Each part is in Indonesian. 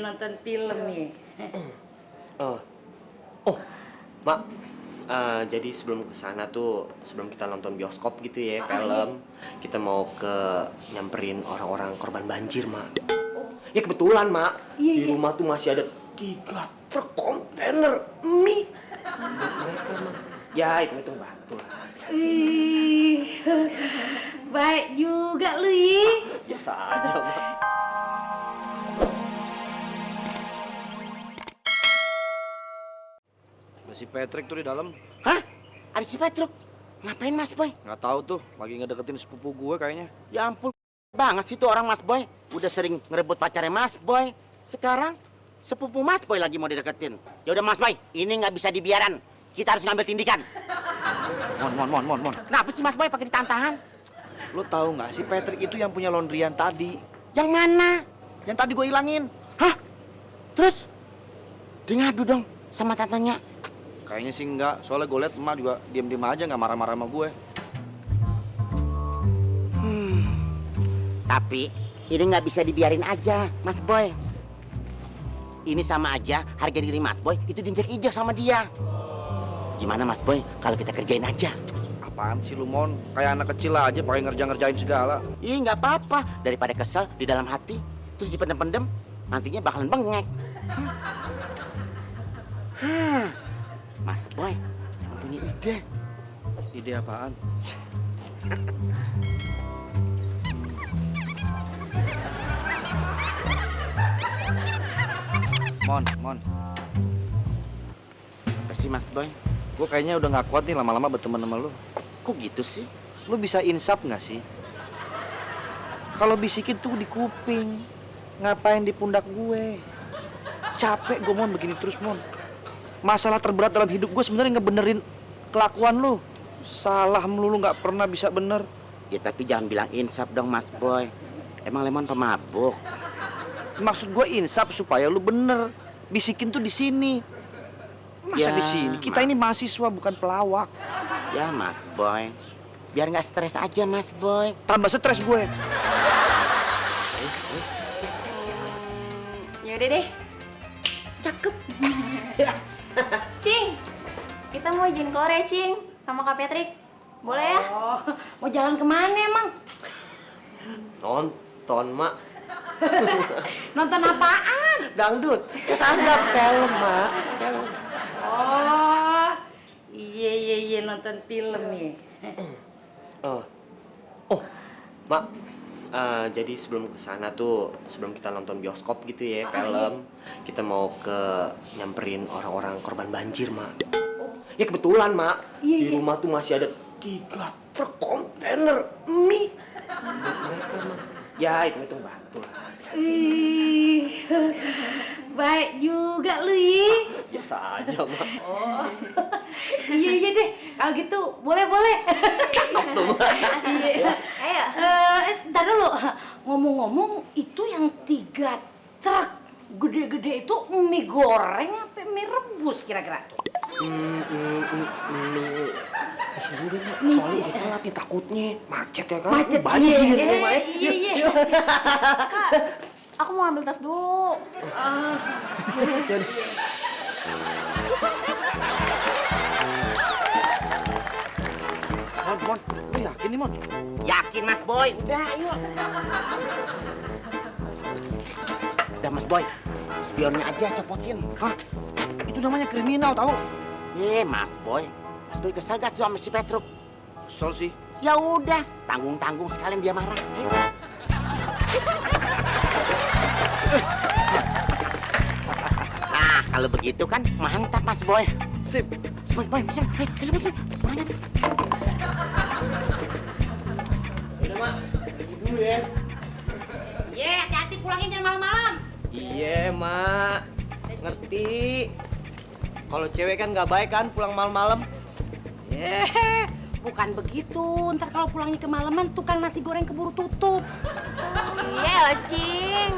nonton film ya. Oh, oh, Mak. Jadi sebelum kesana tuh, sebelum kita nonton bioskop gitu ya, film, kita mau nyamperin orang-orang korban banjir, Mak. Ya kebetulan, Mak, di rumah tuh masih ada 3 truk kontainer mie buat mereka, Mak. Ya, itu bantu lah. Ih, baik juga lu ya. Biasa aja, Mak. Si Patrick tuh di dalam. Hah? Ada si Patrick? Ngapain Mas Boy? Nggak tahu tuh, lagi ngedeketin sepupu gue kayaknya. Ya ampun, banget sih tuh orang Mas Boy. Udah sering ngerebut pacarnya Mas Boy. Sekarang sepupu Mas Boy lagi mau dideketin. Ya udah Mas Boy, ini nggak bisa dibiarin. Kita harus ngambil tindikan. Mon. Kenapa sih Mas Boy pakai ditahan-tahan? Lo tahu nggak si Patrick itu yang punya laundryan tadi? Yang mana? Yang tadi gue hilangin. Hah? Terus? Dia ngadu dong sama tantanya. Kayaknya sih enggak, soalnya gue liat emak juga diem-diem aja nggak marah-marah sama gue. Tapi ini nggak bisa dibiarin aja, Mas Boy. Ini sama aja harga diri Mas Boy itu diinjak-injak sama dia. Gimana Mas Boy kalau kita kerjain aja? Apaan sih lu, Mon? Kayak anak kecil aja pakai ngerjain segala. Ih, nggak apa-apa. Daripada kesel di dalam hati, terus dipendem-pendem, nantinya bakalan bengek. Mas Boy, emang punya ide. Ide apaan? Mon. Apa sih Mas Boy? Gue kayaknya udah nggak kuat nih lama-lama berteman sama lu. Kok gitu sih? Lu bisa insaf nggak sih? Kalau bisikin tuh di kuping, ngapain di pundak gue? Capek gue, Mon, begini terus, Mon. Masalah terberat dalam hidup gue sebenarnya ngebenerin kelakuan lu. Salah melulu nggak pernah bisa bener. Ya tapi jangan bilang insaf dong Mas Boy. Emang Lemon pemabuk. Maksud gue insaf supaya lu bener. Bisikin tuh di sini. Masa Ya, di sini? Kita ini mahasiswa bukan pelawak. Ya Mas Boy, biar nggak stres aja Mas Boy. Tambah stres gue. Ya udah deh. Cakep. Cing, kita mau izin keluar ya, Cing, sama Kak Patrick. Boleh ya? Oh, mau jalan kemana emang? Nonton, Mak. Nonton apaan? Dangdut. Kagak film, Mak. Oh, iya nonton film ya. Oh, Mak. Jadi sebelum kesana tuh, sebelum kita nonton bioskop gitu ya, film, kita mau nyamperin orang-orang korban banjir, Mak. Ya kebetulan, Mak, di rumah tuh masih ada 3 truk kontainer mie buat mereka, Mak. Ya, itu bantu lah. Ih, baik juga lu ya. Biasa aja, Mak. Oh, iya deh. Kalau gitu boleh. Tuh, Mak. Iya. Ayo. Sebentar dulu. Ngomong-ngomong, itu yang 3 truk gede-gede itu mie goreng apa mie rebus kira-kira? Mie. Isi dulu deh, Mak. Mie Soalnya sih. udah telat nih, takutnya macet ya kan? Macet, Banjir iya. nih, Mak. Iya. Kak, aku mau ambil tas dulu. Mon, lu yakin nih, Mon? Yakin Mas Boy? Udah, ayo. Udah Mas Boy, spionnya aja copotin. Hah? Itu namanya kriminal, tahu? Mas Boy kesel gak sama si Petruk? Kesel sih. Ya udah, tanggung-tanggung sekalian dia marah. Ayo. Nah, kalau begitu kan mantap Mas Boy. Sip. Boy, bisa. Ayo, Mas Boy. Mana nih? Udah, Mak. Pergi dulu ya. Iya, hati-hati pulangin jangan malam-malam. Iya, Mak. Ngerti. Kalau cewek kan nggak baik kan pulang malam-malam. Bukan begitu. Ntar kalau pulangnya kemalaman, tukang nasi goreng keburu tutup. Iya lah, Cing.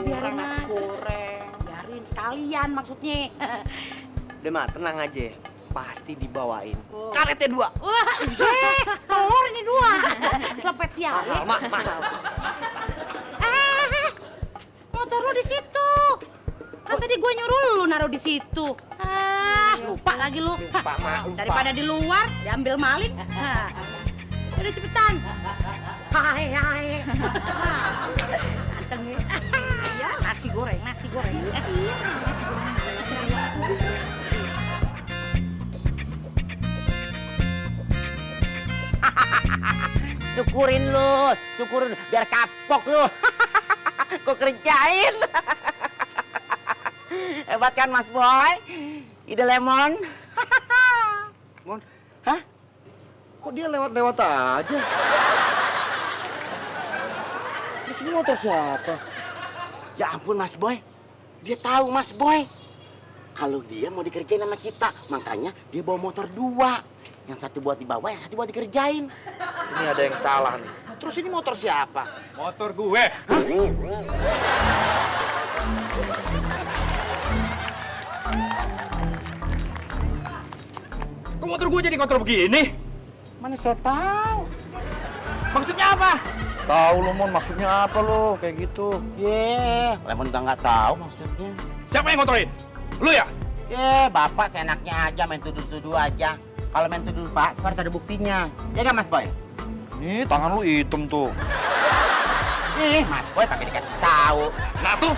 Biarin nasi aja. goreng. Biarin sekalian maksudnya. Udah, Mak, tenang aja. Pasti dibawain. Karetnya 2. Wah, telur ini 2. Selepet siang. Mahal, Mak, mahal. Motor lu di situ. tadi gua nyuruh lu naruh di situ. Ah, lupa lagi lu. Hah, daripada di luar diambil maling. Hah. Udah cepetan. Hai hai. Ganteng ya. Ya, nasi goreng. Nasi goreng. Syukurin lu, syukurin biar kapok lu. Kok kerjain? Hebat kan Mas Boy? Ide lemon. Mon, Hah? kok dia lewat-lewat aja? Terus ini motor siapa? Ya ampun Mas Boy. Dia tahu Mas Boy. Kalau dia mau dikerjain sama kita, makanya dia bawa motor 2. Yang satu buat dibawa, yang satu buat dikerjain. Ini ada yang salah nih. Terus ini motor siapa? Motor gue. Kok motor gue jadi kontrol begini? Mana saya tahu. Maksudnya apa? Tahu lo Mon, maksudnya apa lo kayak gitu? Lemon juga nggak tahu maksudnya. Siapa yang kontrolin? Lu ya? Bapak seenaknya aja main tuduh-tuduh aja. Kalau main tuduh Pak, harus ada buktinya. Ya kan Mas Boy? Nih, tangan lu hitam tuh. Mas Boy pakai dikasih tahu. Nah tuh.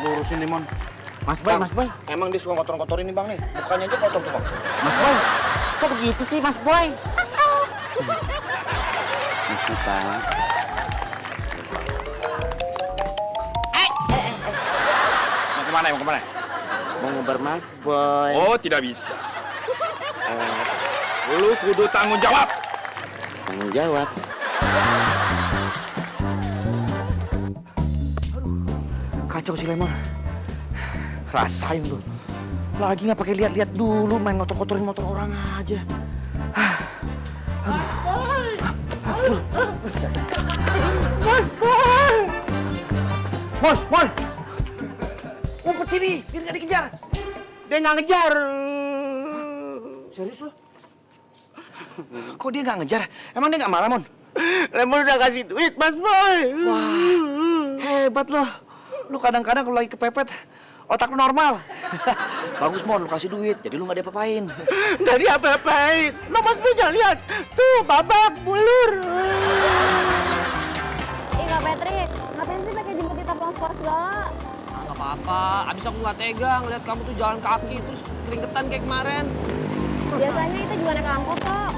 Lurusin nih Mon. Mas Boy, Mas Boy. Emang dia suka kotor-kotorin nih Bang nih? Mukanya aja kotor tuh Bang. Mas Boy. Kok begitu sih Mas Boy? Misi Pak. Mau kemana? Mau kemana? Mau ngobar Mas Boy. Oh, tidak bisa. Lu kudu tanggung jawab. Tanggung jawab. Kacau si Lemon. Rasain tuh. Lagi nggak pakai lihat-lihat dulu, main ngotor-kotorin motor orang aja. Mon! Ngumpet sini, biar nggak dikejar. Dia nggak ngejar. Serius lo? Kok dia nggak ngejar? Emang dia nggak marah, Mon? Lemon udah kasih duit Mas Boy. Hebat lo. Lu kadang-kadang kalau lagi kepepet, otak lu normal. Bagus, Mon, lu kasih duit, jadi lu nggak diapa-apain. Dari apa-apain. Lo Mas Boy jangan lihat. Tuh, babak bulur. Ih, Kak Patrick, ngapain sih pakai jemput kita pulang sekolah segala? Nggak apa-apa, abis aku nggak tega ngeliat kamu tuh jalan kaki terus keringetan kayak kemarin. Biasanya itu juga naik angkot kok.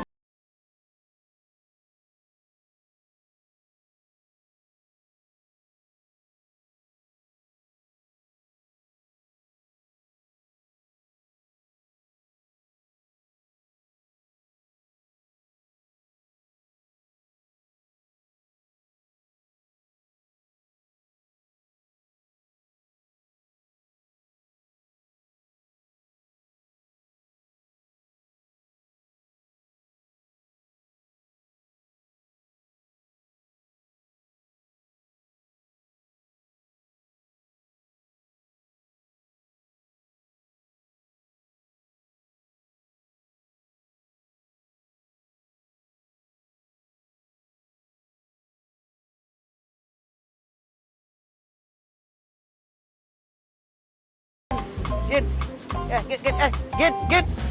Gin,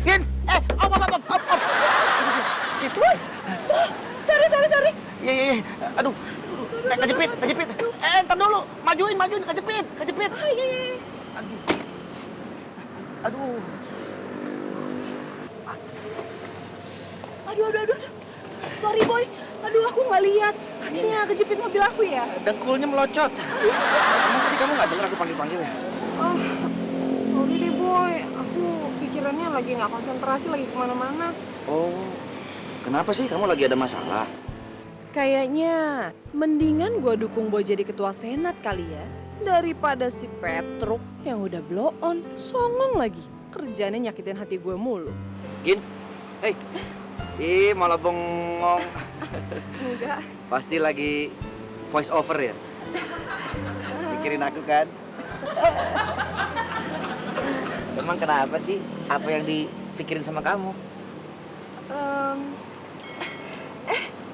Gin. Op. Gin, woi. Sorry. Iya. Aduh, kejepit. Ntar dulu. Majuin, kejepit. Iya. Aduh. Aduh. Sorry, Boy. Aduh, aku nggak lihat. Kakinya kejepit mobil aku ya. Dengkulnya melocot. Emang tadi kamu nggak dengar aku panggil ya? Oh, sorry deh, Boy. Aku pikirannya lagi nggak konsentrasi, lagi kemana-mana. Oh, kenapa sih? Kamu lagi ada masalah? Kayaknya mendingan gua dukung Boy jadi ketua senat kali ya. Daripada si Petruk yang udah blow on, songong lagi. Kerjanya nyakitin hati gue mulu. Gin, hey. Ih, malah bengong. Enggak. Pasti lagi voice over ya? Mikirin aku kan? Emang kenapa sih? Apa yang dipikirin sama kamu?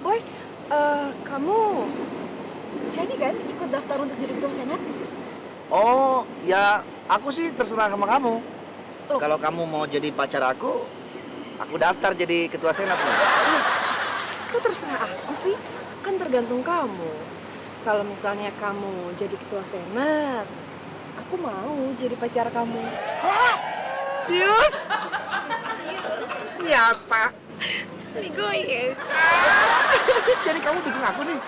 Boy, kamu jadi kan ikut daftar untuk jadi ketua senat? Oh, ya aku sih terserah sama kamu. Loh. Kalau kamu mau jadi pacar aku daftar jadi ketua senat nih. Kok terserah aku sih? Kan tergantung kamu. Kalau misalnya kamu jadi ketua senat, aku mau jadi pacar kamu. Cius. Ini apa? Ini gue ya. Jadi kamu dukung aku nih?